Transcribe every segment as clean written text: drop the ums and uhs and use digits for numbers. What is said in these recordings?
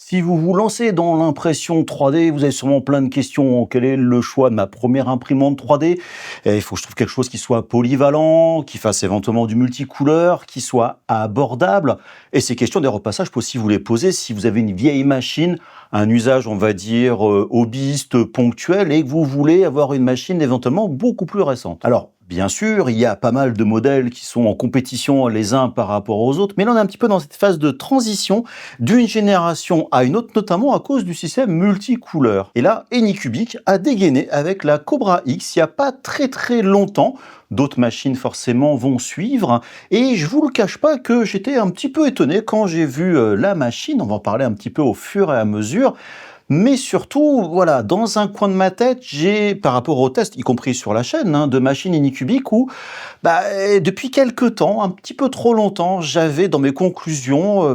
Si vous vous lancez dans l'impression 3D, vous avez sûrement plein de questions. Quel est le choix de ma première imprimante 3D? Il faut que je trouve quelque chose qui soit polyvalent, qui fasse éventuellement du multicouleur, qui soit abordable. Et ces questions des repassages, je peux aussi vous les poser si vous avez une vieille machine, un usage, on va dire, hobbyiste, ponctuel, et que vous voulez avoir une machine éventuellement beaucoup plus récente. Alors, bien sûr, il y a pas mal de modèles qui sont en compétition les uns par rapport aux autres, mais là on est un petit peu dans cette phase de transition d'une génération à une autre, notamment à cause du système multicouleur. Et là, Anycubic a dégainé avec la Cobra X il n'y a pas très longtemps. D'autres machines forcément vont suivre. Et je vous le cache pas que j'étais un petit peu étonné quand j'ai vu la machine. On va en parler un petit peu au fur et à mesure. Mais surtout, voilà, dans un coin de ma tête, j'ai, par rapport aux tests, y compris sur la chaîne, de machines Anycubic, où, depuis quelques temps, un petit peu trop longtemps, j'avais dans mes conclusions,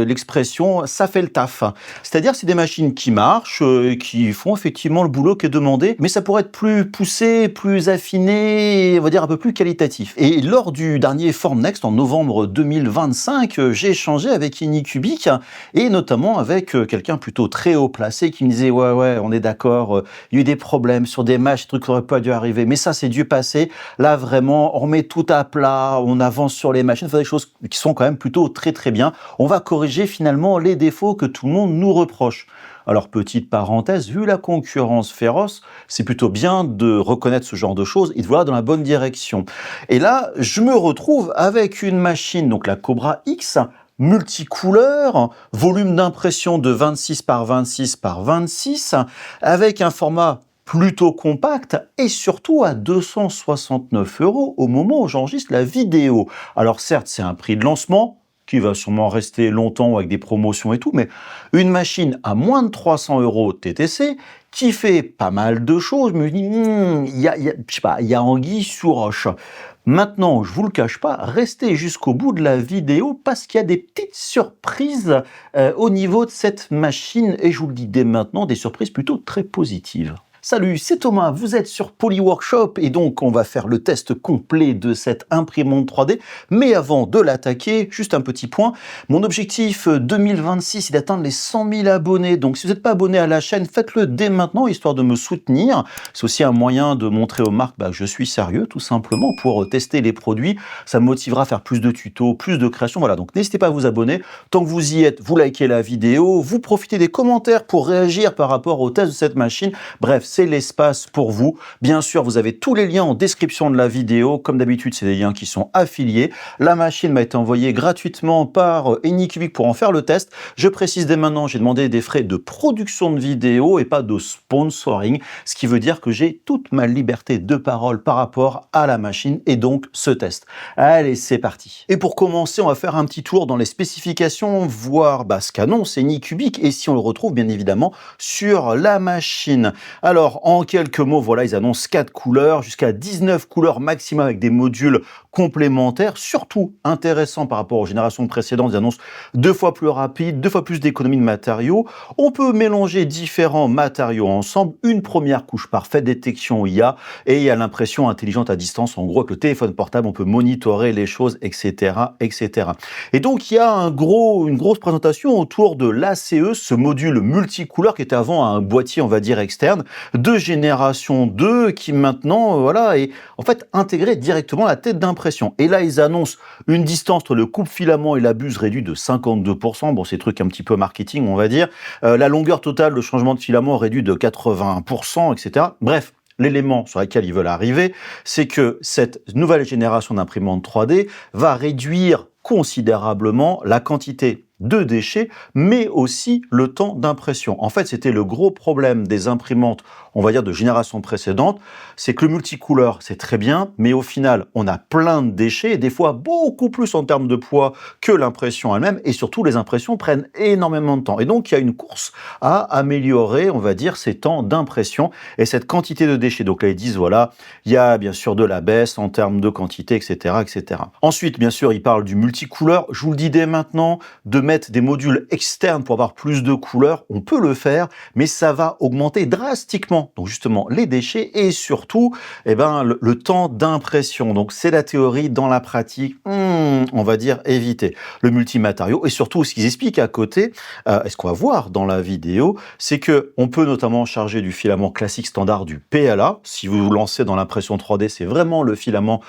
l'expression «ça fait le taf». C'est-à-dire, c'est des machines qui marchent, qui font effectivement le boulot qui est demandé, mais ça pourrait être plus poussé, plus affiné, et on va dire un peu plus qualitatif. Et lors du dernier Formnext, en novembre 2025, j'ai échangé avec Anycubic, et notamment avec quelqu'un plutôt très haut placé qui me disait ouais on est d'accord, il y a eu des problèmes sur des matchs, des trucs qui n'auraient pas dû arriver, mais ça c'est dû passer. Là vraiment on remet tout à plat, on avance sur les machines, on fait des choses qui sont quand même plutôt très bien. On va corriger finalement les défauts que tout le monde nous reproche. Alors, petite parenthèse, vu la concurrence féroce, c'est plutôt bien de reconnaître ce genre de choses et de voir dans la bonne direction. Et là, je me retrouve avec une machine, donc la Cobra X, multicouleur, volume d'impression de 26 par 26 par 26, avec un format plutôt compact et surtout à 269 € au moment où j'enregistre la vidéo. Alors certes, c'est un prix de lancement qui va sûrement rester longtemps avec des promotions et tout, mais une machine à moins de 300 € TTC qui fait pas mal de choses, je me dis, je sais pas, il y a anguille sous roche. Maintenant, je vous le cache pas, restez jusqu'au bout de la vidéo parce qu'il y a des petites surprises au niveau de cette machine et je vous le dis dès maintenant, des surprises plutôt très positives. Salut, c'est Thomas, vous êtes sur Polyworkshop et donc on va faire le test complet de cette imprimante 3D. Mais avant de l'attaquer, juste un petit point, mon objectif 2026 est d'atteindre les 100 000 abonnés. Donc si vous n'êtes pas abonné à la chaîne, faites-le dès maintenant histoire de me soutenir. C'est aussi un moyen de montrer aux marques que je suis sérieux tout simplement pour tester les produits. Ça me motivera à faire plus de tutos, plus de créations. Voilà, donc n'hésitez pas à vous abonner. Tant que vous y êtes, vous likez la vidéo, vous profitez des commentaires pour réagir par rapport au test de cette machine. Bref, c'est l'espace pour vous. Bien sûr, vous avez tous les liens en description de la vidéo. Comme d'habitude, c'est des liens qui sont affiliés. La machine m'a été envoyée gratuitement par Anycubic pour en faire le test. Je précise dès maintenant, j'ai demandé des frais de production de vidéo et pas de sponsoring, ce qui veut dire que j'ai toute ma liberté de parole par rapport à la machine et donc ce test. Allez, c'est parti. Et pour commencer, on va faire un petit tour dans les spécifications, voir ce qu'annonce Anycubic et si on le retrouve bien évidemment sur la machine. Alors, en quelques mots, voilà, ils annoncent 4 couleurs, jusqu'à 19 couleurs maximum avec des modules complémentaires. Surtout intéressant par rapport aux générations précédentes, ils annoncent 2 fois plus rapide, 2 fois plus d'économie de matériaux. On peut mélanger différents matériaux ensemble. Une première couche parfaite, détection IA, et il y a l'impression intelligente à distance. En gros, avec le téléphone portable, on peut monitorer les choses, etc., etc. Et donc, il y a une grosse présentation autour de l'ACE, ce module multicouleur qui était avant un boîtier, on va dire, externe, de génération 2 qui maintenant est en fait intégré directement à la tête d'impression. Et là, ils annoncent une distance entre le coupe-filament et la buse réduite de 52%. Bon, c'est truc un petit peu marketing, on va dire. La longueur totale de changement de filament réduite de 80%, etc. Bref, l'élément sur lequel ils veulent arriver, c'est que cette nouvelle génération d'imprimantes 3D va réduire considérablement la quantité de déchets, mais aussi le temps d'impression. En fait, c'était le gros problème des imprimantes, on va dire, de génération précédente, c'est que le multicouleur, c'est très bien, mais au final, on a plein de déchets, et des fois beaucoup plus en termes de poids que l'impression elle-même, et surtout, les impressions prennent énormément de temps. Et donc, il y a une course à améliorer, on va dire, ces temps d'impression et cette quantité de déchets. Donc là, ils disent, voilà, il y a bien sûr de la baisse en termes de quantité, etc., etc. Ensuite, bien sûr, ils parlent du multicouleur. Je vous le dis dès maintenant, de mettre des modules externes pour avoir plus de couleurs, on peut le faire, mais ça va augmenter drastiquement, donc justement les déchets et surtout le temps d'impression. Donc c'est la théorie, dans la pratique, on va dire éviter le multimatériau. Et surtout, ce qu'ils expliquent à côté, et ce qu'on va voir dans la vidéo, c'est que on peut notamment charger du filament classique standard du PLA. Si vous vous lancez dans l'impression 3D, c'est vraiment le filament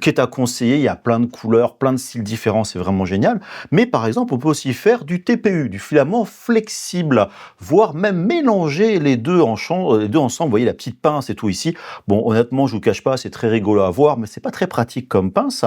qui est à conseiller. Il y a plein de couleurs, plein de styles différents, c'est vraiment génial. Mais par exemple, on peut aussi faire du TPU, du filament flexible, voire même mélanger les deux ensemble. Vous voyez la petite pince et tout ici. Bon, honnêtement, je vous cache pas, c'est très rigolo à voir, mais c'est pas très pratique comme pince.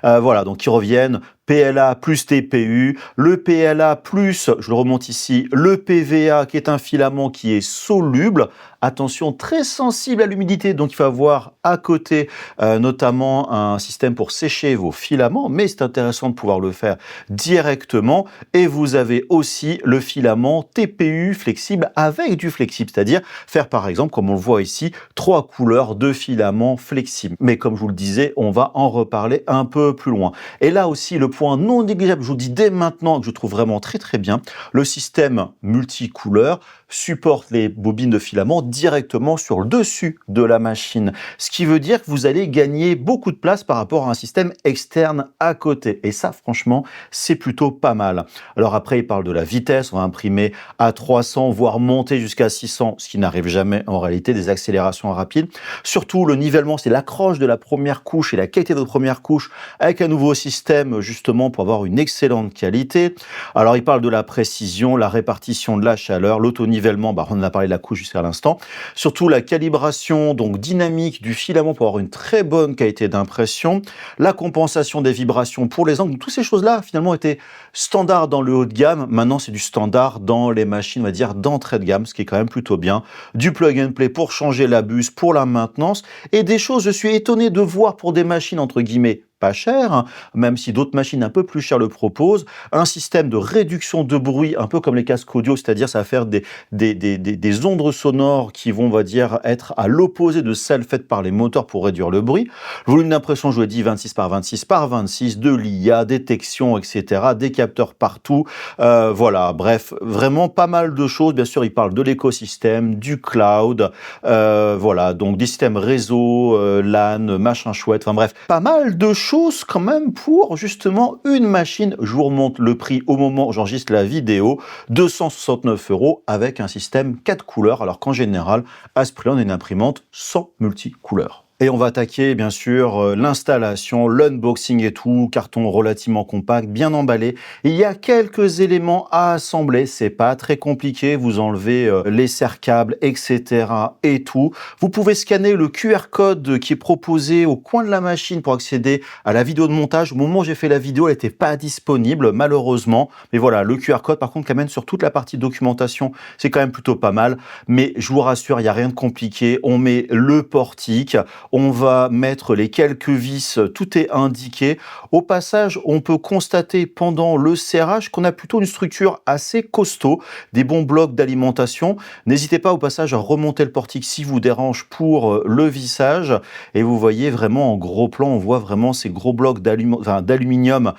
Voilà, donc ils reviennent. PLA plus TPU, le PLA plus, je le remonte ici, le PVA qui est un filament qui est soluble, attention, très sensible à l'humidité, donc il faut avoir à côté notamment un système pour sécher vos filaments, mais c'est intéressant de pouvoir le faire directement. Et vous avez aussi le filament TPU flexible avec du flexible, c'est-à-dire faire par exemple, comme on le voit ici, 3 couleurs de filaments flexibles. Mais comme je vous le disais, on va en reparler un peu plus loin. Et là aussi, le point non négligeable, je vous dis dès maintenant, que je trouve vraiment très très bien, le système multicouleur supporte les bobines de filament directement sur le dessus de la machine. Ce qui veut dire que vous allez gagner beaucoup de place par rapport à un système externe à côté. Et ça, franchement, c'est plutôt pas mal. Alors après, il parle de la vitesse. On va imprimer à 300, voire monter jusqu'à 600, ce qui n'arrive jamais en réalité, des accélérations rapides. Surtout, le nivellement, c'est l'accroche de la première couche et la qualité de la première couche avec un nouveau système, justement, pour avoir une excellente qualité. Alors, il parle de la précision, la répartition de la chaleur, l'autonivellement, on en a parlé de la couche jusqu'à l'instant. Surtout la calibration donc dynamique du filament pour avoir une très bonne qualité d'impression, la compensation des vibrations pour les angles. Donc, toutes ces choses-là, finalement, étaient standards dans le haut de gamme. Maintenant, c'est du standard dans les machines, on va dire, d'entrée de gamme, ce qui est quand même plutôt bien. Du plug and play pour changer la buse, pour la maintenance. Et des choses, je suis étonné de voir pour des machines, entre guillemets, pas cher, hein, même si d'autres machines un peu plus chères le proposent, un système de réduction de bruit, un peu comme les casques audio, c'est-à-dire ça va faire des ondes sonores qui vont, on va dire, être à l'opposé de celles faites par les moteurs pour réduire le bruit. Le volume d'impression, je vous l'ai dit, 26 par 26 par 26, de l'IA, détection, etc., des capteurs partout, voilà, bref, vraiment pas mal de choses. Bien sûr, il parle de l'écosystème, du cloud, voilà, donc des systèmes réseau, LAN, machin chouette, enfin bref, pas mal de choses quand même pour justement une machine. Je vous remonte le prix au moment où j'enregistre la vidéo, 269 € avec un système 4 couleurs, alors qu'en général, à ce prix-là, on a une imprimante sans multicouleurs. Et on va attaquer, bien sûr, l'installation, l'unboxing et tout, carton relativement compact, bien emballé. Il y a quelques éléments à assembler, c'est pas très compliqué, vous enlevez les serre-câbles, etc. et tout. Vous pouvez scanner le QR code qui est proposé au coin de la machine pour accéder à la vidéo de montage. Au moment où j'ai fait la vidéo, elle n'était pas disponible, malheureusement. Mais voilà, le QR code, par contre, qui amène sur toute la partie documentation, c'est quand même plutôt pas mal. Mais je vous rassure, il n'y a rien de compliqué. On met le portique, on va mettre les quelques vis, tout est indiqué. Au passage, on peut constater pendant le serrage qu'on a plutôt une structure assez costaud, des bons blocs d'alimentation. N'hésitez pas au passage à remonter le portique si vous dérange pour le vissage. Et vous voyez vraiment en gros plan, on voit vraiment ces gros blocs d'aluminium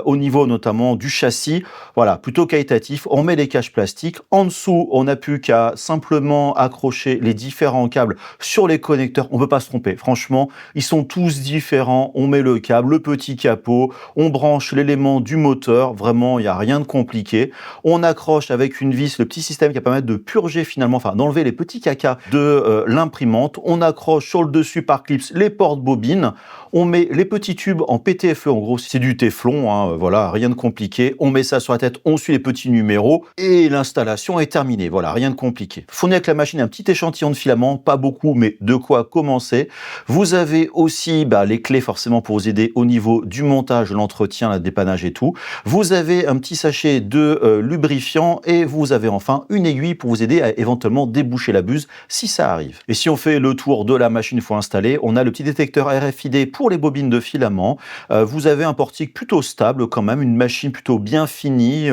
au niveau notamment du châssis. Voilà, plutôt qualitatif. On met les caches plastiques. En dessous, on n'a plus qu'à simplement accrocher les différents câbles sur les connecteurs. On ne peut pas se tromper. Franchement, ils sont tous différents. On met le câble, le petit capot, on branche l'élément du moteur. Vraiment, il n'y a rien de compliqué. On accroche avec une vis le petit système qui va permettre de purger finalement, enfin d'enlever les petits cacas de l'imprimante. On accroche sur le dessus par clips les porte-bobines. On met les petits tubes en PTFE, en gros c'est du téflon, hein, voilà, rien de compliqué. On met ça sur la tête, on suit les petits numéros et l'installation est terminée. Voilà, rien de compliqué. Fourni avec la machine un petit échantillon de filament, pas beaucoup, mais de quoi commencer. Vous avez aussi les clés forcément pour vous aider au niveau du montage, l'entretien, le dépannage et tout. Vous avez un petit sachet de lubrifiant et vous avez enfin une aiguille pour vous aider à éventuellement déboucher la buse si ça arrive. Et si on fait le tour de la machine une fois installée, on a le petit détecteur RFID pour les bobines de filament. Vous avez un portique plutôt stable quand même, une machine plutôt bien finie,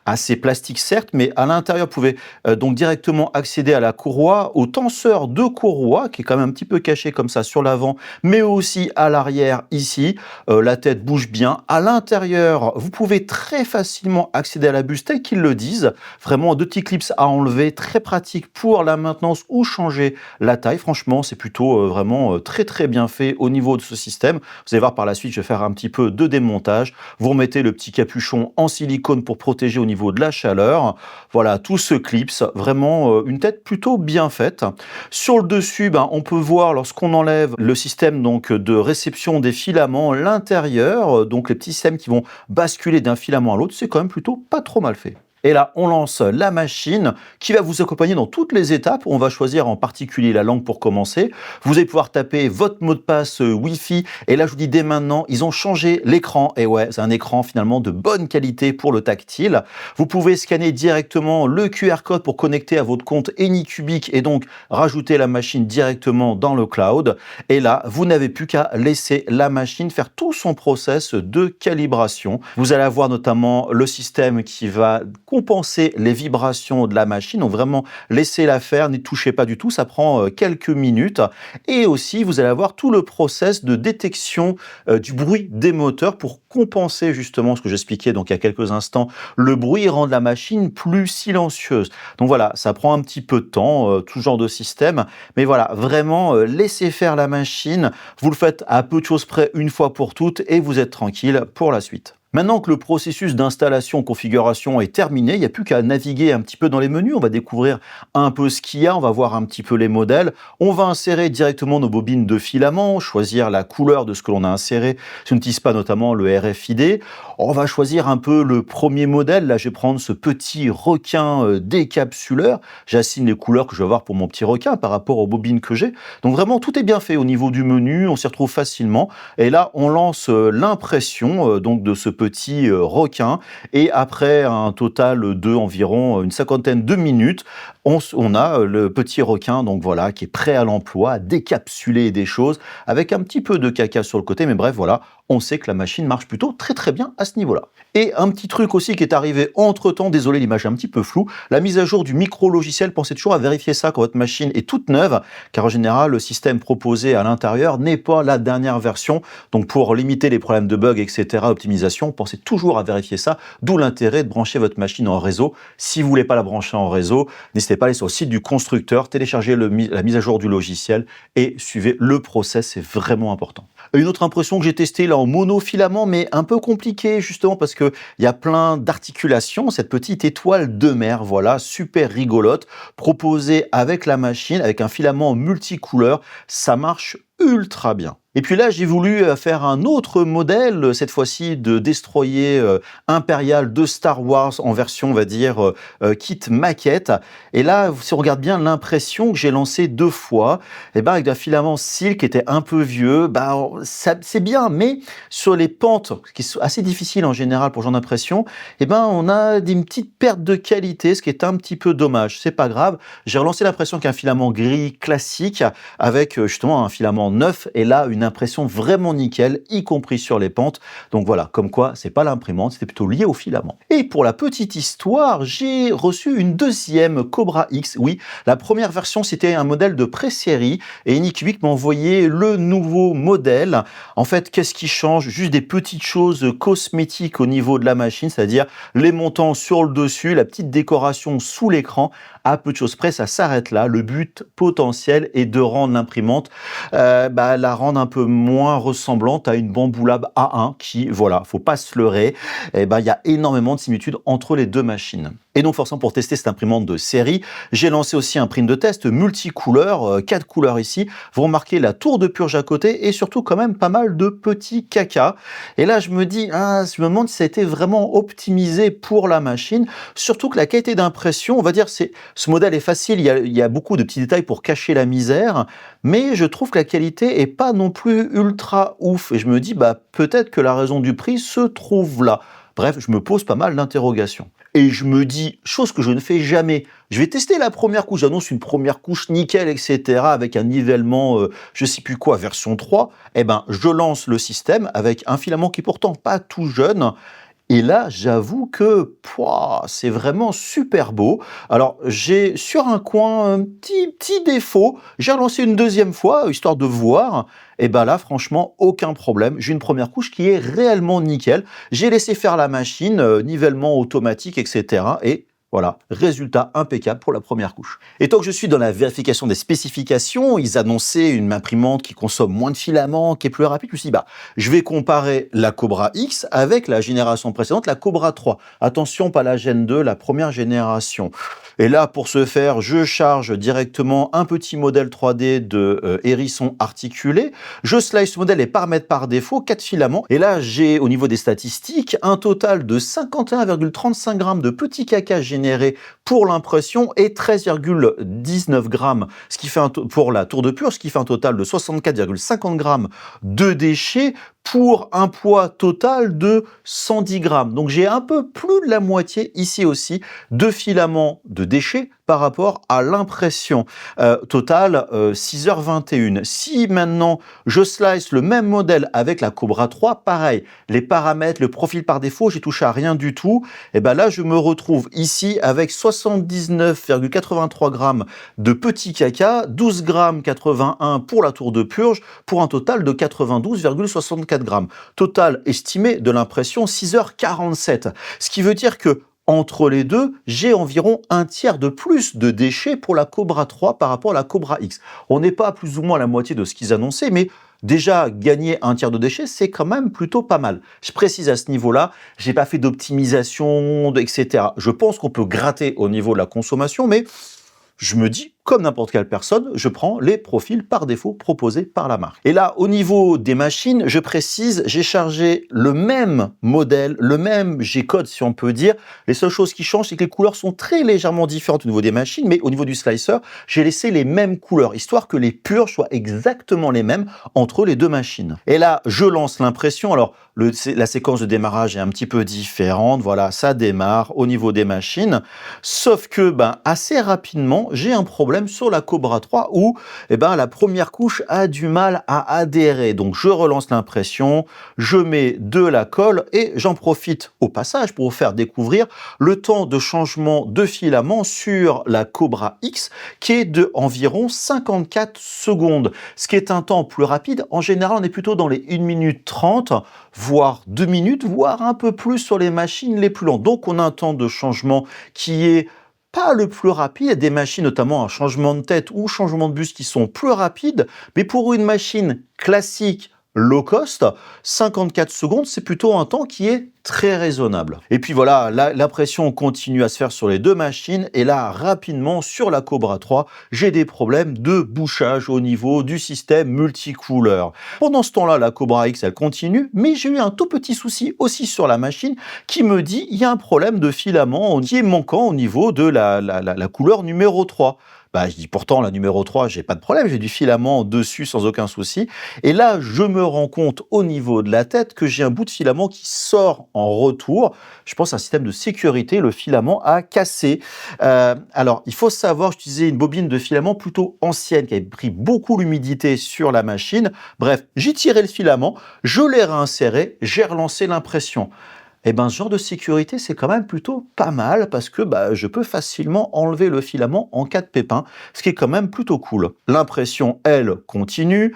assez plastique certes, mais à l'intérieur vous pouvez donc directement accéder à la courroie, au tenseur de courroie qui est quand même un petit peu caché comme ça sur l'avant, mais aussi à l'arrière ici. La tête bouge bien. À l'intérieur, vous pouvez très facilement accéder à la buse telle qu'ils le disent. Vraiment, 2 petits clips à enlever, très pratique pour la maintenance ou changer la taille. Franchement, c'est plutôt vraiment très très bien fait au niveau de ce système. Vous allez voir par la suite, je vais faire un petit peu de démontage. Vous remettez le petit capuchon en silicone pour protéger au niveau de la chaleur. Voilà, tout ce clips, vraiment une tête plutôt bien faite. Sur le dessus, on peut voir lorsqu'on enlève le système donc de réception des filaments, l'intérieur, donc les petits systèmes qui vont basculer d'un filament à l'autre, c'est quand même plutôt pas trop mal fait. Et là, on lance la machine qui va vous accompagner dans toutes les étapes. On va choisir en particulier la langue pour commencer. Vous allez pouvoir taper votre mot de passe Wi-Fi. Et là, je vous dis dès maintenant, ils ont changé l'écran. Et ouais, c'est un écran finalement de bonne qualité pour le tactile. Vous pouvez scanner directement le QR code pour connecter à votre compte Anycubic et donc rajouter la machine directement dans le cloud. Et là, vous n'avez plus qu'à laisser la machine faire tout son process de calibration. Vous allez avoir notamment le système qui va compenser les vibrations de la machine, donc vraiment laissez-la faire, n'y touchez pas du tout, ça prend quelques minutes. Et aussi, vous allez avoir tout le process de détection du bruit des moteurs pour compenser justement ce que j'expliquais donc il y a quelques instants, le bruit rend la machine plus silencieuse. Donc voilà, ça prend un petit peu de temps, tout genre de système, mais voilà, vraiment laissez faire la machine, vous le faites à peu de choses près une fois pour toutes et vous êtes tranquille pour la suite. Maintenant que le processus d'installation-configuration est terminé, il n'y a plus qu'à naviguer un petit peu dans les menus. On va découvrir un peu ce qu'il y a, on va voir un petit peu les modèles. On va insérer directement nos bobines de filaments, choisir la couleur de ce que l'on a inséré, si on n'utilise pas notamment le RFID. On va choisir un peu le premier modèle. Là, je vais prendre ce petit requin décapsuleur. J'assigne les couleurs que je vais avoir pour mon petit requin par rapport aux bobines que j'ai. Donc vraiment, tout est bien fait au niveau du menu. On s'y retrouve facilement. Et là, on lance l'impression donc de ce petit requin et après un total de environ une cinquantaine de minutes, on a le petit requin donc voilà qui est prêt à l'emploi, à décapsuler des choses avec un petit peu de caca sur le côté, mais bref voilà, on sait que la machine marche plutôt très très bien à ce niveau-là. Et un petit truc aussi qui est arrivé entre-temps, désolé l'image est un petit peu floue, la mise à jour du micro-logiciel, pensez toujours à vérifier ça quand votre machine est toute neuve, car en général le système proposé à l'intérieur n'est pas la dernière version, donc pour limiter les problèmes de bugs, etc., optimisation, pensez toujours à vérifier ça, d'où l'intérêt de brancher votre machine en réseau. Si vous voulez pas la brancher en réseau, n'hésitez pas à aller sur le site du constructeur, télécharger la mise à jour du logiciel et suivez le process, c'est vraiment important. Une autre impression que j'ai testée là en monofilament, mais un peu compliqué justement parce que il y a plein d'articulations, cette petite étoile de mer, voilà, super rigolote, proposée avec la machine, avec un filament multicouleur, ça marche ultra bien. Et puis là, j'ai voulu faire un autre modèle, cette fois-ci de destroyer impérial de Star Wars en version, on va dire, kit maquette. Et là, si on regarde bien l'impression que j'ai lancée 2 fois, et avec un filament silk qui était un peu vieux, c'est bien, mais sur les pentes, qui sont assez difficiles en général pour ce genre d'impression, on a une petite perte de qualité, ce qui est un petit peu dommage. C'est pas grave. J'ai relancé l'impression qu'un filament gris classique avec justement un filament neuf, et là, une impression vraiment nickel, y compris sur les pentes. Donc voilà, comme quoi, c'est pas l'imprimante, c'était plutôt lié au filament. Et pour la petite histoire, j'ai reçu une deuxième Cobra X. Oui, la première version, c'était un modèle de pré-série, et Anycubic m'a envoyé le nouveau modèle. En fait, qu'est-ce qui change? Juste des petites choses cosmétiques au niveau de la machine, c'est-à-dire les montants sur le dessus, la petite décoration sous l'écran. À peu de choses près, ça s'arrête là. Le but potentiel est de rendre l'imprimante, la rendre un peu moins ressemblante à une Bambu Lab A1 qui, voilà, faut pas se leurrer, il y a énormément de similitudes entre les deux machines. Et donc forcément pour tester cette imprimante de série, j'ai lancé aussi un print de test multicouleur, 4 couleurs ici. Vous remarquez la tour de purge à côté et surtout quand même pas mal de petits caca. Et là je me dis, je me demande si ça a été vraiment optimisé pour la machine, surtout que la qualité d'impression, on va dire, ce modèle est facile, il y a beaucoup de petits détails pour cacher la misère, mais je trouve que la qualité est pas non plus ultra ouf. Et je me dis, peut-être que la raison du prix se trouve là. Bref, je me pose pas mal d'interrogations. Et je me dis, chose que je ne fais jamais, je vais tester la première couche, j'annonce une première couche nickel, etc., avec un nivellement, je sais plus quoi, version 3, je lance le système avec un filament qui est pourtant pas tout jeune, Et là, j'avoue que pouah, c'est vraiment super beau. Alors, j'ai sur un coin un petit défaut. J'ai relancé une deuxième fois, histoire de voir. Et ben là, franchement, aucun problème. J'ai une première couche qui est réellement nickel. J'ai laissé faire la machine, nivellement automatique, etc. Et voilà, résultat impeccable pour la première couche. Et tant que je suis dans la vérification des spécifications, ils annonçaient une imprimante qui consomme moins de filaments, qui est plus rapide. Je me suis dit, bah, je vais comparer la Cobra X avec la génération précédente, la Cobra 3. Attention, pas la Gen 2, la première génération. Et là, pour ce faire, je charge directement un petit modèle 3D de hérisson articulé. Je slice ce modèle et paramètre par défaut 4 filaments. Et là, j'ai au niveau des statistiques un total de 51,35 grammes de petits caca générés pour l'impression et 13,19 grammes ce qui fait pour la tour de purge, ce qui fait un total de 64,50 grammes de déchets pour un poids total de 110 grammes. Donc j'ai un peu plus de la moitié ici aussi de filaments de déchets par rapport à l'impression. Total 6h21. Si maintenant je slice le même modèle avec la Cobra 3, pareil, les paramètres, le profil par défaut, j'ai touché à rien du tout. Et ben là, je me retrouve ici avec 79,83 grammes de petits caca, 12 grammes 81 pour la tour de purge, pour un total de 92,64 grammes. Total estimé de l'impression 6h47. Ce qui veut dire que entre les deux, j'ai environ un tiers de plus de déchets pour la Cobra 3 par rapport à la Cobra X. On n'est pas à plus ou moins la moitié de ce qu'ils annonçaient, mais déjà gagner un tiers de déchets, c'est quand même plutôt pas mal. Je précise à ce niveau-là, j'ai pas fait d'optimisation, etc. Je pense qu'on peut gratter au niveau de la consommation, mais je me dis, comme n'importe quelle personne, je prends les profils par défaut proposés par la marque. Et là, au niveau des machines, je précise, j'ai chargé le même modèle, le même G-code si on peut dire. Les seules choses qui changent, c'est que les couleurs sont très légèrement différentes au niveau des machines, mais au niveau du slicer, j'ai laissé les mêmes couleurs, histoire que les purges soient exactement les mêmes entre les deux machines. Et là, je lance l'impression. Alors, la séquence de démarrage est un petit peu différente. Voilà, ça démarre au niveau des machines. Sauf que, ben, assez rapidement, j'ai un problème sur la Cobra 3 où la première couche a du mal à adhérer. Donc je relance l'impression, je mets de la colle et j'en profite au passage pour vous faire découvrir le temps de changement de filament sur la Cobra X qui est de environ 54 secondes. Ce qui est un temps plus rapide. En général, on est plutôt dans les 1 minute 30, voire 2 minutes, voire un peu plus sur les machines les plus lentes. Donc on a un temps de changement qui est pas le plus rapide. Il y a des machines, notamment un changement de tête ou changement de bus qui sont plus rapides, mais pour une machine classique low cost, 54 secondes, c'est plutôt un temps qui est très raisonnable. Et puis voilà, l'impression continue à se faire sur les deux machines, et là, rapidement, sur la Cobra 3, j'ai des problèmes de bouchage au niveau du système multicouleur. Pendant ce temps-là, la Cobra X, elle continue, mais j'ai eu un tout petit souci aussi sur la machine qui me dit il y a un problème de filament qui est manquant au niveau de la couleur numéro 3. Bah, je dis pourtant, la numéro 3, j'ai pas de problème, j'ai du filament dessus sans aucun souci. Et là, je me rends compte au niveau de la tête que j'ai un bout de filament qui sort en retour. Je pense à un système de sécurité, le filament a cassé. Alors, il faut savoir, j'utilisais une bobine de filament plutôt ancienne qui avait pris beaucoup l'humidité sur la machine. Bref, j'ai tiré le filament, je l'ai réinséré, j'ai relancé l'impression. Eh ben, ce genre de sécurité, c'est quand même plutôt pas mal parce que je peux facilement enlever le filament en cas de pépin, ce qui est quand même plutôt cool. L'impression, elle, continue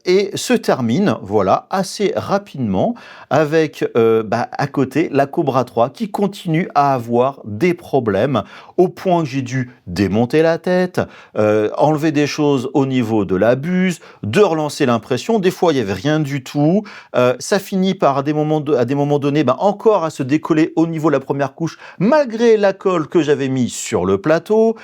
et se termine, voilà, assez rapidement avec à côté la Cobra 3 qui continue à avoir des problèmes au point que j'ai dû démonter la tête, enlever des choses au niveau de la buse, de relancer l'impression. Des fois, il n'y avait rien du tout. Ça finit par, à des moments donnés, encore à se décoller au niveau de la première couche, malgré la colle que j'avais mis sur le plateau.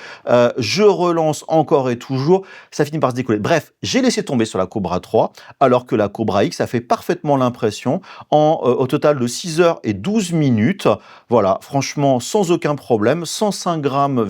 Je relance encore et toujours, ça finit par se décoller. Bref, j'ai laissé tomber sur la Cobra 3, alors que la Cobra X a fait parfaitement l'impression au total de 6h12 minutes. Voilà, franchement, sans aucun problème, 105 grammes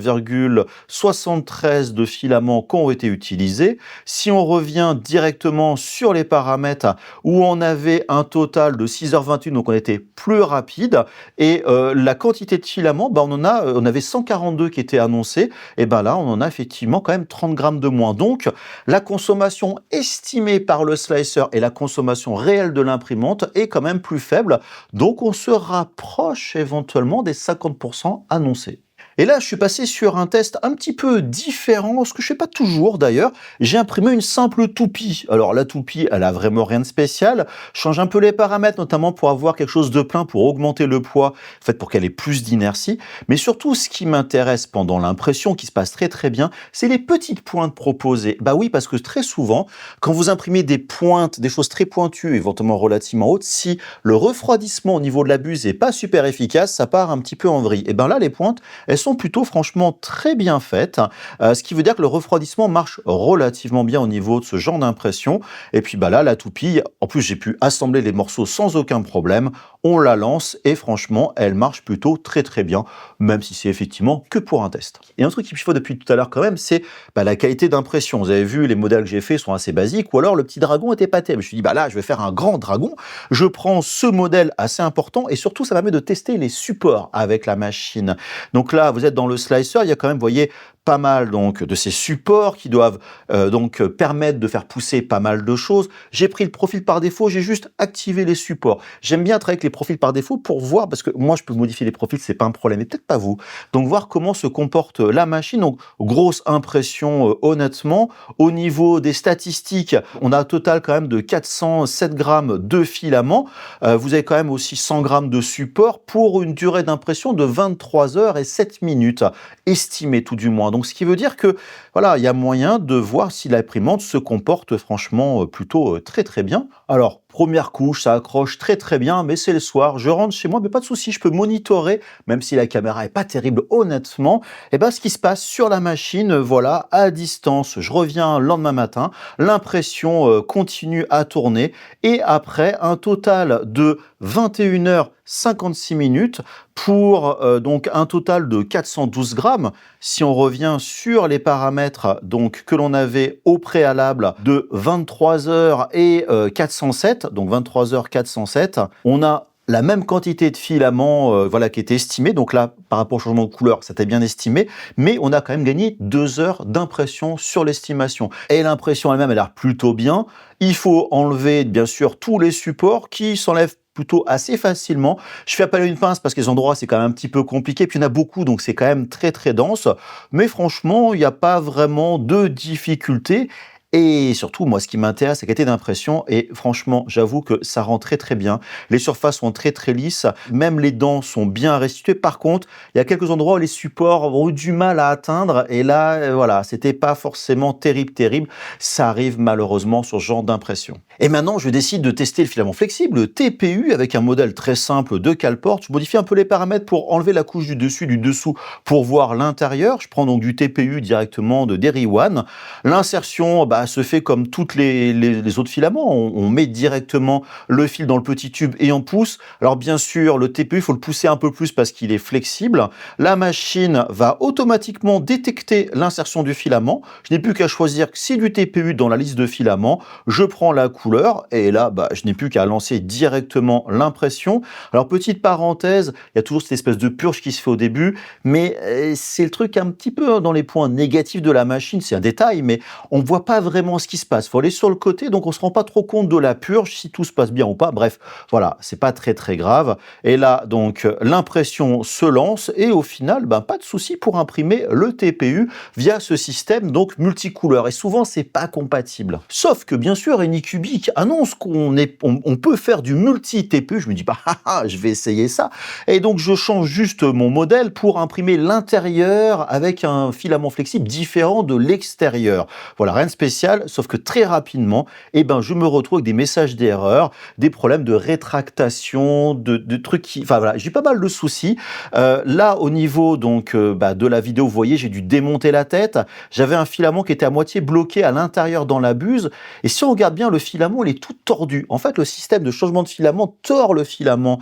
73 de filaments qui ont été utilisés. Si on revient directement sur les paramètres où on avait un total de 6h21, donc on était plus peu rapide. Et la quantité de filaments, bah, on avait 142 qui étaient annoncés, et ben là, on en a effectivement quand même 30 grammes de moins. Donc, la consommation estimée par le slicer et la consommation réelle de l'imprimante est quand même plus faible. Donc, on se rapproche éventuellement des 50% annoncés. Et là, je suis passé sur un test un petit peu différent, ce que je fais pas toujours d'ailleurs. J'ai imprimé une simple toupie. Alors la toupie, elle a vraiment rien de spécial. Je change un peu les paramètres, notamment pour avoir quelque chose de plein, pour augmenter le poids, en fait pour qu'elle ait plus d'inertie. Mais surtout, ce qui m'intéresse pendant l'impression, qui se passe très très bien, c'est les petites pointes proposées. Bah oui, parce que très souvent, quand vous imprimez des pointes, des choses très pointues, éventuellement relativement hautes, si le refroidissement au niveau de la buse est pas super efficace, ça part un petit peu en vrille. Et ben là, les pointes, elles sont plutôt franchement très bien faites, ce qui veut dire que le refroidissement marche relativement bien au niveau de ce genre d'impression. Et puis bah là, la toupie, en plus j'ai pu assembler les morceaux sans aucun problème, on la lance et franchement, elle marche plutôt très très bien, même si c'est effectivement que pour un test. Et un truc qui me chauffe depuis tout à l'heure quand même, c'est la qualité d'impression. Vous avez vu, les modèles que j'ai faits sont assez basiques, ou alors le petit dragon était pas terrible. Je me suis dit, bah là, je vais faire un grand dragon, je prends ce modèle assez important, et surtout, ça permet de tester les supports avec la machine. Donc là, vous êtes dans le slicer, il y a quand même, vous voyez, pas mal donc de ces supports qui doivent donc permettre de faire pousser pas mal de choses. J'ai pris le profil par défaut, j'ai juste activé les supports. J'aime bien travailler avec les profils par défaut pour voir, parce que moi je peux modifier les profils, c'est pas un problème, et peut-être pas vous. Donc voir comment se comporte la machine. Donc grosse impression honnêtement. Au niveau des statistiques, on a un total quand même de 407 grammes de filaments. Vous avez quand même aussi 100 grammes de support pour une durée d'impression de 23 heures et 7 minutes, estimée tout du moins. Donc, ce qui veut dire que, voilà, il y a moyen de voir si l'imprimante se comporte franchement plutôt très très bien. Alors, première couche, ça accroche très très bien, mais c'est le soir, je rentre chez moi, mais pas de souci, je peux monitorer, même si la caméra est pas terrible honnêtement, et ben ce qui se passe sur la machine, voilà, à distance. Je reviens le lendemain matin, l'impression continue à tourner, et après un total de 21h56 minutes pour donc un total de 412 grammes. Si on revient sur les paramètres donc que l'on avait au préalable de 23 heures et 407, donc 23 heures 407, on a la même quantité de filaments voilà, qui était estimée. Donc là, par rapport au changement de couleur, c'était bien estimé, mais on a quand même gagné 2 heures d'impression sur l'estimation. Et l'impression elle-même, elle a l'air plutôt bien. Il faut enlever, bien sûr, tous les supports qui s'enlèvent plutôt assez facilement. Je fais appel à une pince parce que les endroits, c'est quand même un petit peu compliqué. Puis il y en a beaucoup, donc c'est quand même très très dense. Mais franchement, il n'y a pas vraiment de difficulté. Et surtout, moi, ce qui m'intéresse, c'est la qualité d'impression. Et franchement, j'avoue que ça rend très très bien. Les surfaces sont très très lisses. Même les dents sont bien restituées. Par contre, il y a quelques endroits où les supports ont eu du mal à atteindre. Et là, voilà, c'était pas forcément terrible. Ça arrive malheureusement sur ce genre d'impression. Et maintenant, je décide de tester le filament flexible, le TPU, avec un modèle très simple de Calport. Je modifie un peu les paramètres pour enlever la couche du dessus, du dessous, pour voir l'intérieur. Je prends donc du TPU directement de Deriwan. L'insertion, se fait comme toutes les autres filaments. On met directement le fil dans le petit tube et on pousse. Alors bien sûr, le TPU, il faut le pousser un peu plus parce qu'il est flexible. La machine va automatiquement détecter l'insertion du filament. Je n'ai plus qu'à choisir que c'est du TPU dans la liste de filaments. Je prends la couleur et là, je n'ai plus qu'à lancer directement l'impression. Alors petite parenthèse, il y a toujours cette espèce de purge qui se fait au début, mais c'est le truc un petit peu dans les points négatifs de la machine. C'est un détail, mais on ne voit pas vraiment ce qui se passe. Il faut aller sur le côté, donc on se rend pas trop compte de la purge, si tout se passe bien ou pas. Bref, voilà, c'est pas très très grave. Et là, donc, l'impression se lance et au final, pas de souci pour imprimer le TPU via ce système donc multicouleur. Et souvent, c'est pas compatible. Sauf que bien sûr, Anycubic annonce on peut faire du multi-TPU. Je me dis pas, je vais essayer ça. Et donc, je change juste mon modèle pour imprimer l'intérieur avec un filament flexible différent de l'extérieur. Voilà, rien de spécial, sauf que très rapidement, je me retrouve avec des messages d'erreur, des problèmes de rétractation, de trucs qui... Enfin voilà, j'ai pas mal de soucis. Là, au niveau donc de la vidéo, vous voyez, j'ai dû démonter la tête. J'avais un filament qui était à moitié bloqué à l'intérieur dans la buse. Et si on regarde bien, le filament, il est tout tordu. En fait, le système de changement de filament tord le filament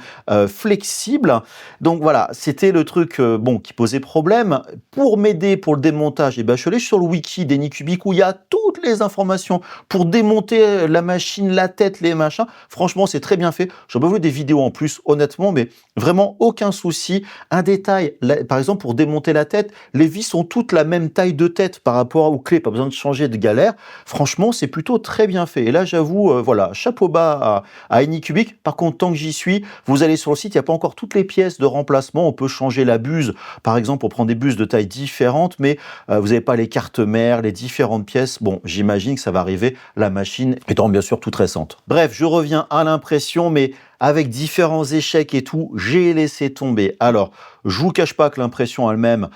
flexible. Donc voilà, c'était le truc qui posait problème. Pour m'aider pour le démontage, je suis allé sur le wiki d'Anycubic où il y a toutes les les informations pour démonter la machine, la tête, les machins. Franchement, c'est très bien fait. J'aurais pas voulu des vidéos en plus, honnêtement, mais vraiment aucun souci. Un détail, par exemple, pour démonter la tête, les vis sont toutes la même taille de tête par rapport aux clés, pas besoin de changer de galère. Franchement, c'est plutôt très bien fait. Et là, j'avoue, voilà, chapeau bas à Anycubic. Par contre, tant que j'y suis, vous allez sur le site, il n'y a pas encore toutes les pièces de remplacement. On peut changer la buse, par exemple, pour prendre des buses de taille différentes, mais vous n'avez pas les cartes mères, les différentes pièces. Bon, j'imagine que ça va arriver, la machine étant bien sûr toute récente. Bref, je reviens à l'impression, mais avec différents échecs et tout, j'ai laissé tomber. Alors, je vous cache pas que l'impression elle-même,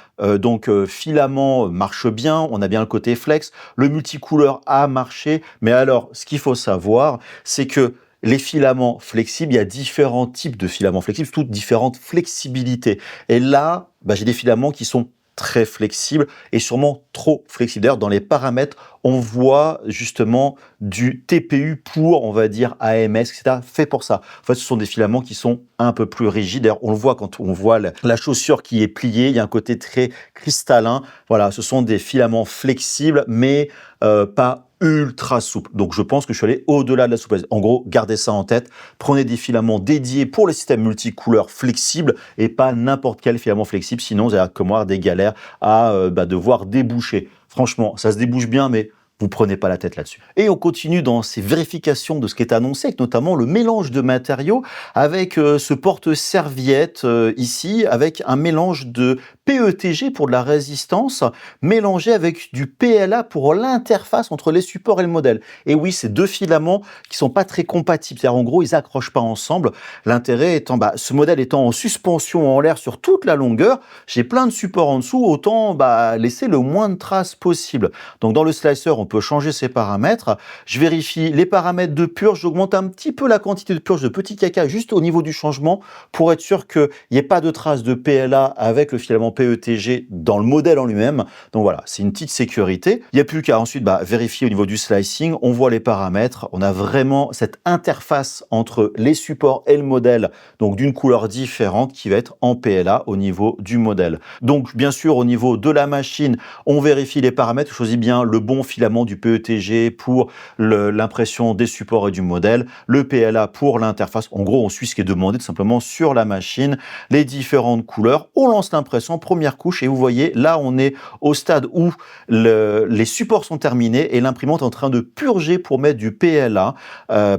filament marche bien, on a bien le côté flex, le multicouleur a marché, mais alors, ce qu'il faut savoir, c'est que les filaments flexibles, il y a différents types de filaments flexibles, toutes différentes flexibilités. Et là, j'ai des filaments qui sont très flexible et sûrement trop flexible. D'ailleurs, dans les paramètres, on voit justement du TPU pour, on va dire, AMS, etc., fait pour ça. En fait, ce sont des filaments qui sont un peu plus rigides. D'ailleurs, on le voit quand on voit la chaussure qui est pliée, il y a un côté très cristallin. Voilà, ce sont des filaments flexibles, mais pas ultra souple. Donc, je pense que je suis allé au-delà de la souplesse. En gros, gardez ça en tête. Prenez des filaments dédiés pour les systèmes multicouleurs flexibles et pas n'importe quel filament flexible. Sinon, vous allez comme moi des galères à devoir déboucher. Franchement, ça se débouche bien, mais vous prenez pas la tête là-dessus. Et on continue dans ces vérifications de ce qui est annoncé, avec notamment le mélange de matériaux, avec ce porte-serviette ici, avec un mélange de PETG pour de la résistance, mélangé avec du PLA pour l'interface entre les supports et le modèle. Et oui, c'est deux filaments qui sont pas très compatibles. C'est-à-dire, en gros, ils accrochent pas ensemble. L'intérêt étant, ce modèle étant en suspension en l'air sur toute la longueur, j'ai plein de supports en dessous, autant laisser le moins de traces possible. Donc, dans le slicer, on peut changer ses paramètres. Je vérifie les paramètres de purge. J'augmente un petit peu la quantité de purge de petit caca juste au niveau du changement pour être sûr qu'il n'y ait pas de traces de PLA avec le filament PETG dans le modèle en lui-même. Donc voilà, c'est une petite sécurité. Il n'y a plus qu'à ensuite vérifier au niveau du slicing. On voit les paramètres. On a vraiment cette interface entre les supports et le modèle, donc d'une couleur différente qui va être en PLA au niveau du modèle. Donc bien sûr, au niveau de la machine, on vérifie les paramètres. Je choisis bien le bon filament du PETG pour l'impression des supports et du modèle, le PLA pour l'interface. En gros, on suit ce qui est demandé tout simplement sur la machine, les différentes couleurs. On lance l'impression, première couche, et vous voyez, là, on est au stade où les supports sont terminés et l'imprimante est en train de purger pour mettre du PLA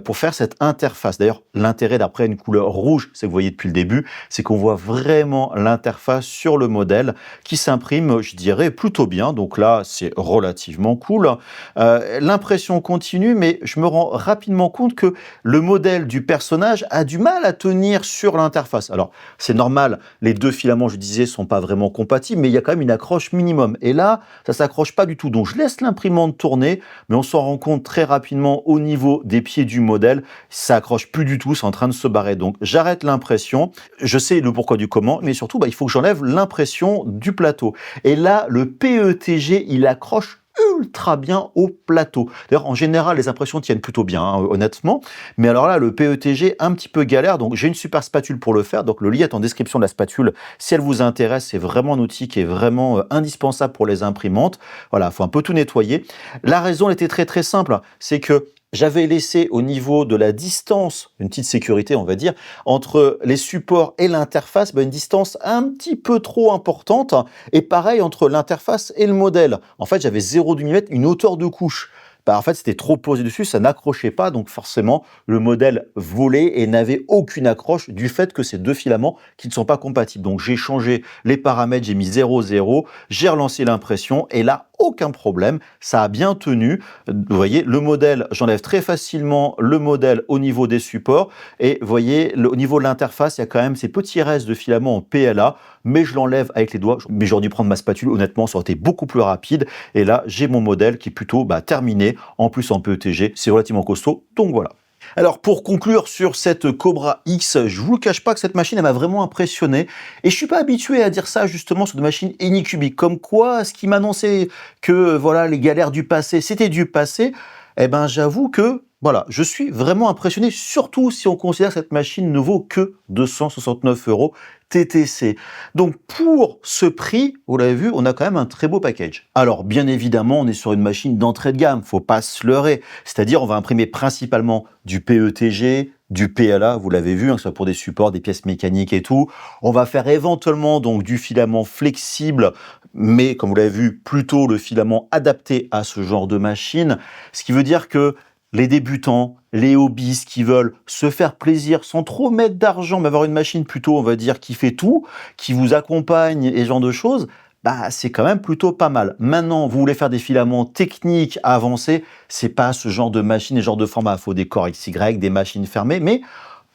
pour faire cette interface. D'ailleurs, l'intérêt d'après une couleur rouge, c'est que vous voyez depuis le début, c'est qu'on voit vraiment l'interface sur le modèle qui s'imprime, je dirais, plutôt bien. Donc là, c'est relativement cool. L'impression continue, mais je me rends rapidement compte que le modèle du personnage a du mal à tenir sur l'interface. Alors, c'est normal, les deux filaments, je disais, sont pas vraiment compatibles, mais il y a quand même une accroche minimum. Et là, ça s'accroche pas du tout. Donc, je laisse l'imprimante tourner, mais on s'en rend compte très rapidement au niveau des pieds du modèle. Ça accroche plus du tout, c'est en train de se barrer. Donc, j'arrête l'impression. Je sais le pourquoi du comment, mais surtout, il faut que j'enlève l'impression du plateau. Et là, le PETG, il accroche ultra bien au plateau. D'ailleurs, en général, les impressions tiennent plutôt bien, hein, honnêtement. Mais alors là, le PETG, un petit peu galère. Donc, j'ai une super spatule pour le faire. Donc, le lien est en description de la spatule. Si elle vous intéresse, c'est vraiment un outil qui est vraiment indispensable pour les imprimantes. Voilà, il faut un peu tout nettoyer. La raison était très, très simple. C'est que j'avais laissé au niveau de la distance, une petite sécurité on va dire, entre les supports et l'interface, une distance un petit peu trop importante, et pareil entre l'interface et le modèle. En fait, j'avais 0,2 mm, une hauteur de couche. En fait, c'était trop posé dessus, ça n'accrochait pas, donc forcément, le modèle volait et n'avait aucune accroche du fait que ces deux filaments qui ne sont pas compatibles. Donc, j'ai changé les paramètres, j'ai mis 0,0, j'ai relancé l'impression, et là, aucun problème, ça a bien tenu. Vous voyez, le modèle, j'enlève très facilement le modèle au niveau des supports, et vous voyez, au niveau de l'interface, il y a quand même ces petits restes de filaments en PLA, mais je l'enlève avec les doigts. Mais j'aurais dû prendre ma spatule, honnêtement, ça aurait été beaucoup plus rapide, et là, j'ai mon modèle qui est plutôt terminé, en plus en PETG, c'est relativement costaud, donc voilà. Alors pour conclure sur cette Cobra X, je vous le cache pas que cette machine elle m'a vraiment impressionné et je suis pas habitué à dire ça justement sur des machines Anycubic, comme quoi ce qui m'annonçait que voilà les galères du passé c'était du passé, j'avoue que voilà, je suis vraiment impressionné, surtout si on considère que cette machine ne vaut que 269 €. TTC. Donc pour ce prix, vous l'avez vu, on a quand même un très beau package. Alors bien évidemment, on est sur une machine d'entrée de gamme, faut pas se leurrer. C'est-à-dire on va imprimer principalement du PETG, du PLA, vous l'avez vu, que ce soit pour des supports, des pièces mécaniques et tout. On va faire éventuellement donc du filament flexible, mais comme vous l'avez vu, plutôt le filament adapté à ce genre de machine. Ce qui veut dire que les débutants, les hobbyistes qui veulent se faire plaisir sans trop mettre d'argent, mais avoir une machine plutôt, on va dire, qui fait tout, qui vous accompagne et ce genre de choses, bah, c'est quand même plutôt pas mal. Maintenant, vous voulez faire des filaments techniques avancés, c'est pas ce genre de machine et ce genre de format. Il faut des corps XY, des machines fermées, mais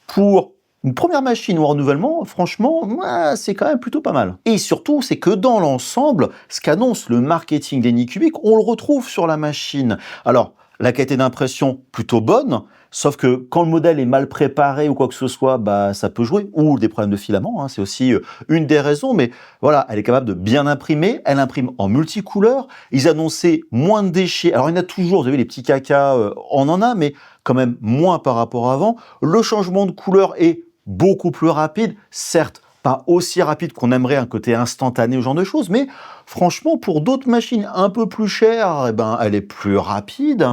pour une première machine ou un renouvellement, franchement, c'est quand même plutôt pas mal. Et surtout, c'est que dans l'ensemble, ce qu'annonce le marketing d'Anycubic, on le retrouve sur la machine. Alors, la qualité d'impression plutôt bonne, sauf que quand le modèle est mal préparé ou quoi que ce soit, bah ça peut jouer, ou des problèmes de filament, c'est aussi une des raisons, mais voilà, elle est capable de bien imprimer, elle imprime en multicouleur, ils annonçaient moins de déchets, alors il y en a toujours, vous avez les petits cacas, on en a, mais quand même moins par rapport à avant, le changement de couleur est beaucoup plus rapide, certes, pas aussi rapide qu'on aimerait, un côté instantané ou ce genre de choses, mais franchement, pour d'autres machines un peu plus chères, eh ben, elle est plus rapide.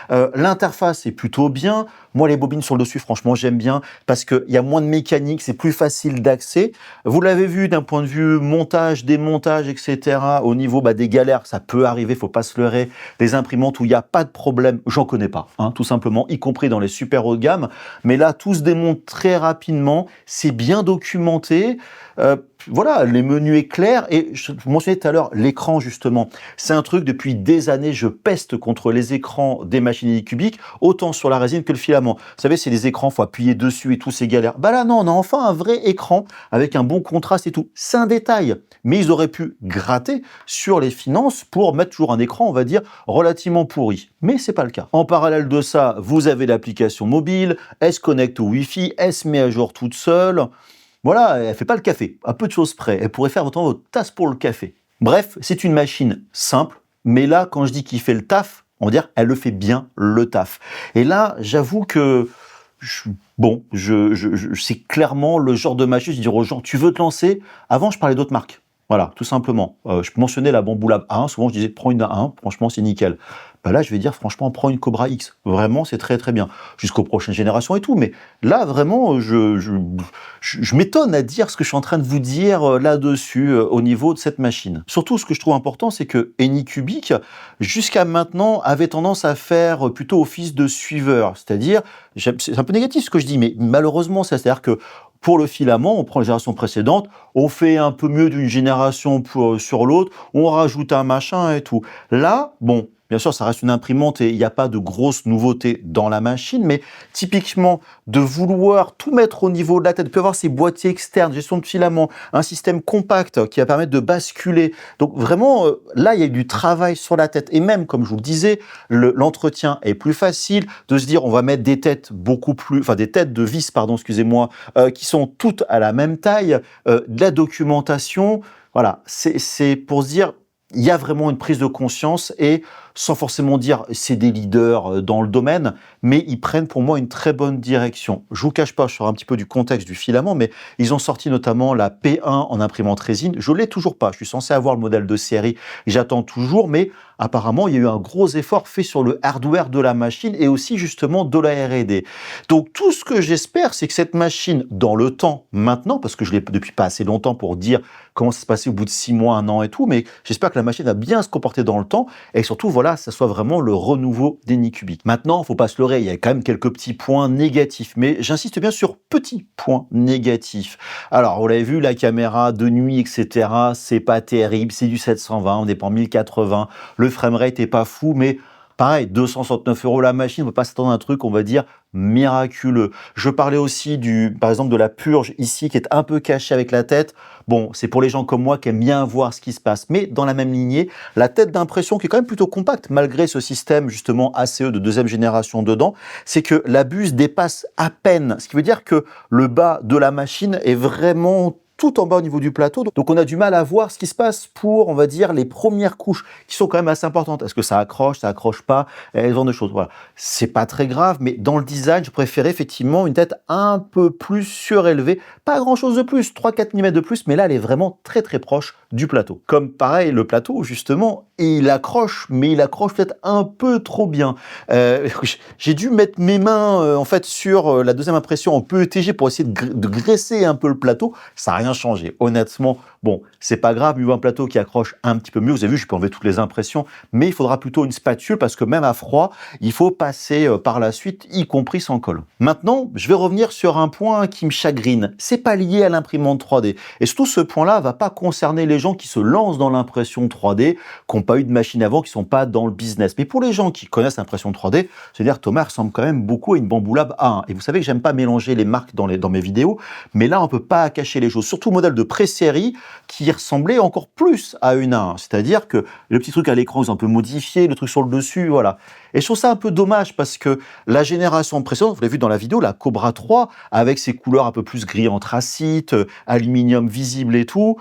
L'interface est plutôt bien. Moi, les bobines sur le dessus, franchement, j'aime bien parce qu'il y a moins de mécanique, c'est plus facile d'accès. Vous l'avez vu d'un point de vue montage, démontage, etc. Au niveau des galères, ça peut arriver, faut pas se leurrer. Des imprimantes où il n'y a pas de problème, j'en connais pas, tout simplement, y compris dans les super haut de gamme. Mais là, tout se démonte très rapidement, c'est bien documenté. Voilà, les menus éclairs, et je vous mentionnais tout à l'heure l'écran justement. C'est un truc, depuis des années, je peste contre les écrans des machines Anycubic, autant sur la résine que le filament. Vous savez, c'est des écrans, faut appuyer dessus et tout, c'est galère. Bah là non, on a enfin un vrai écran avec un bon contraste et tout. C'est un détail, mais ils auraient pu gratter sur les finances pour mettre toujours un écran, on va dire, relativement pourri. Mais c'est pas le cas. En parallèle de ça, vous avez l'application mobile, elle se connecte au Wi-Fi, elle se met à jour toute seule. Voilà, elle fait pas le café, à peu de choses près. Elle pourrait faire autant votre tasse pour le café. Bref, c'est une machine simple, mais là, quand je dis qu'il fait le taf, on va dire, elle le fait bien le taf. Et là, j'avoue que, c'est clairement le genre de machine, je dis aux gens, tu veux te lancer? Avant, je parlais d'autres marques. Voilà, tout simplement. Je mentionnais la Bamboo Lab A1, souvent je disais, prends une A1, franchement, c'est nickel. Bah là, je vais dire, franchement, prends une Cobra X. Vraiment, c'est très très bien. Jusqu'aux prochaines générations et tout. Mais là, vraiment, je m'étonne à dire ce que je suis en train de vous dire là-dessus, au niveau de cette machine. Surtout, ce que je trouve important, c'est que Anycubic, jusqu'à maintenant, avait tendance à faire plutôt office de suiveur. C'est-à-dire, c'est un peu négatif ce que je dis, mais malheureusement, c'est-à-dire que pour le filament, on prend la génération précédente, on fait un peu mieux d'une génération sur l'autre, on rajoute un machin et tout. Là, bon, bien sûr, ça reste une imprimante et il n'y a pas de grosses nouveautés dans la machine, mais typiquement, de vouloir tout mettre au niveau de la tête, de pouvoir avoir ces boîtiers externes, gestion de filament, un système compact qui va permettre de basculer. Donc vraiment, là, il y a eu du travail sur la tête. Et même, comme je vous le disais, l'entretien est plus facile de se dire, on va mettre des têtes des têtes de vis, pardon, excusez-moi, qui sont toutes à la même taille, de la documentation. Voilà, c'est pour se dire, il y a vraiment une prise de conscience et sans forcément dire c'est des leaders dans le domaine, mais ils prennent pour moi une très bonne direction. Je vous cache pas, je sors un petit peu du contexte du filament, mais ils ont sorti notamment la P1 en imprimante résine. Je l'ai toujours pas. Je suis censé avoir le modèle de série. J'attends toujours, mais apparemment, il y a eu un gros effort fait sur le hardware de la machine et aussi justement de la R&D. Donc tout ce que j'espère, c'est que cette machine, dans le temps, maintenant, parce que je l'ai depuis pas assez longtemps pour dire comment ça se passait au bout de 6 mois, 1 an et tout, mais j'espère que la machine va bien se comporter dans le temps et surtout, voilà, ça soit vraiment le renouveau d'Anycubic. Maintenant, faut pas se leurrer, il y a quand même quelques petits points négatifs, mais j'insiste bien sur petits points négatifs. Alors, vous l'avez vu, la caméra de nuit, etc., c'est pas terrible, c'est du 720, on n'est pas en 1080, le framerate est pas fou, mais pareil, 269 € la machine, on ne peut pas s'attendre à un truc, on va dire, miraculeux. Je parlais aussi par exemple, de la purge ici, qui est un peu cachée avec la tête. Bon, c'est pour les gens comme moi qui aiment bien voir ce qui se passe. Mais dans la même lignée, la tête d'impression, qui est quand même plutôt compacte, malgré ce système justement ACE de deuxième génération dedans, c'est que la buse dépasse à peine. Ce qui veut dire que le bas de la machine est vraiment tout en bas au niveau du plateau. Donc on a du mal à voir ce qui se passe pour, on va dire, les premières couches qui sont quand même assez importantes. Est-ce que ça accroche pas, ce genre de choses. Voilà. C'est pas très grave, mais dans le design, je préférais effectivement une tête un peu plus surélevée. Pas grand chose de plus, 3-4 mm de plus, mais là elle est vraiment très très proche du plateau. Comme pareil, le plateau, justement, il accroche, mais il accroche peut-être un peu trop bien. J'ai dû mettre mes mains en fait sur la deuxième impression en PETG pour essayer de graisser un peu le plateau. Ça n'a rien changé. Honnêtement, bon, c'est pas grave, mieux un plateau qui accroche un petit peu mieux. Vous avez vu, je peux enlever toutes les impressions, mais il faudra plutôt une spatule parce que même à froid, il faut passer par la suite, y compris sans colle. Maintenant, je vais revenir sur un point qui me chagrine. C'est pas lié à l'imprimante 3D. Et surtout, ce point-là va pas concerner les gens qui se lancent dans l'impression 3D, qui n'ont pas eu de machine avant, qui sont pas dans le business. Mais pour les gens qui connaissent l'impression 3D, c'est-à-dire Thomas ressemble quand même beaucoup à une Bamboulab A1. Et vous savez que j'aime pas mélanger les marques dans mes vidéos, mais là, on peut pas cacher les choses. Surtout le modèle de pré-série qui ressemblait encore plus à une A1. C'est-à-dire que le petit truc à l'écran, ils ont un peu modifié, le truc sur le dessus, voilà. Et je trouve ça un peu dommage parce que la génération précédente, vous l'avez vu dans la vidéo, la Cobra 3, avec ses couleurs un peu plus gris anthracite, aluminium visible et tout,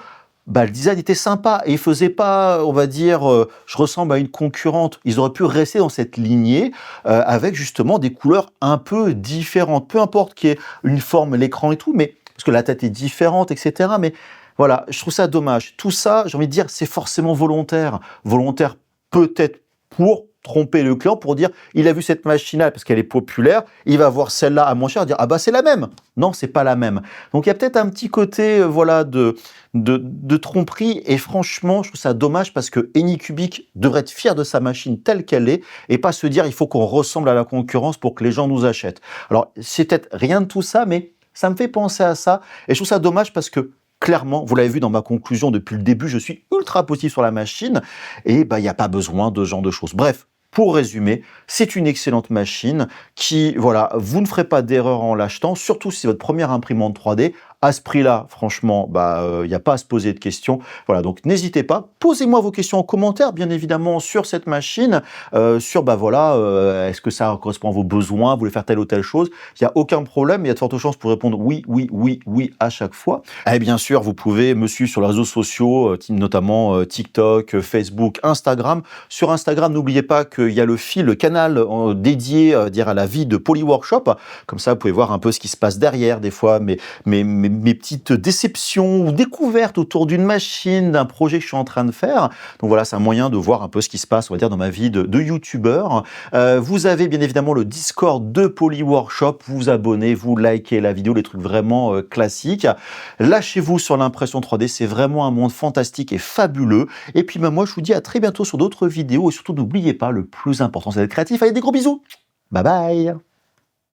bah, le design était sympa et il faisait pas, on va dire, je ressemble à une concurrente. Ils auraient pu rester dans cette lignée avec justement des couleurs un peu différentes. Peu importe qu'il y ait une forme, l'écran et tout, mais parce que la tête est différente, etc. Mais voilà, je trouve ça dommage. Tout ça, j'ai envie de dire, c'est forcément volontaire. Volontaire peut-être pour tromper le client, pour dire il a vu cette machine-là parce qu'elle est populaire, il va voir celle-là à moins cher, dire ah bah c'est la même. Non, c'est pas la même. Donc il y a peut-être un petit côté voilà de tromperie et franchement, je trouve ça dommage parce que Anycubic devrait être fier de sa machine telle qu'elle est et pas se dire il faut qu'on ressemble à la concurrence pour que les gens nous achètent. Alors c'est peut-être rien de tout ça, mais ça me fait penser à ça et je trouve ça dommage parce que clairement, vous l'avez vu dans ma conclusion depuis le début, je suis ultra positif sur la machine et bah, il n'y a pas besoin de ce genre de choses. Bref, pour résumer, c'est une excellente machine qui, voilà, vous ne ferez pas d'erreur en l'achetant, surtout si c'est votre première imprimante 3D. À ce prix-là, franchement, bah, il n'y a pas à se poser de questions. Voilà, donc n'hésitez pas, posez-moi vos questions en commentaire, bien évidemment, sur cette machine, sur, bah voilà, est-ce que ça correspond à vos besoins, vous voulez faire telle ou telle chose. Il n'y a aucun problème, il y a de fortes chances pour répondre oui, oui, oui, oui à chaque fois. Et bien sûr, vous pouvez me suivre sur les réseaux sociaux, notamment TikTok, Facebook, Instagram. Sur Instagram, n'oubliez pas qu'il y a le fil, le canal dédié à la vie de Polyworkshop. Comme ça, vous pouvez voir un peu ce qui se passe derrière, des fois, mes petites déceptions ou découvertes autour d'une machine, d'un projet que je suis en train de faire. Donc voilà, c'est un moyen de voir un peu ce qui se passe, on va dire, dans ma vie de youtubeur. Vous avez bien évidemment le Discord de Polyworkshop. Vous abonnez, vous likez la vidéo, les trucs vraiment classiques. Lâchez-vous sur l'impression 3D, c'est vraiment un monde fantastique et fabuleux. Et puis moi, je vous dis à très bientôt sur d'autres vidéos. Et surtout, n'oubliez pas, le plus important, c'est d'être créatif. Allez, des gros bisous. Bye bye.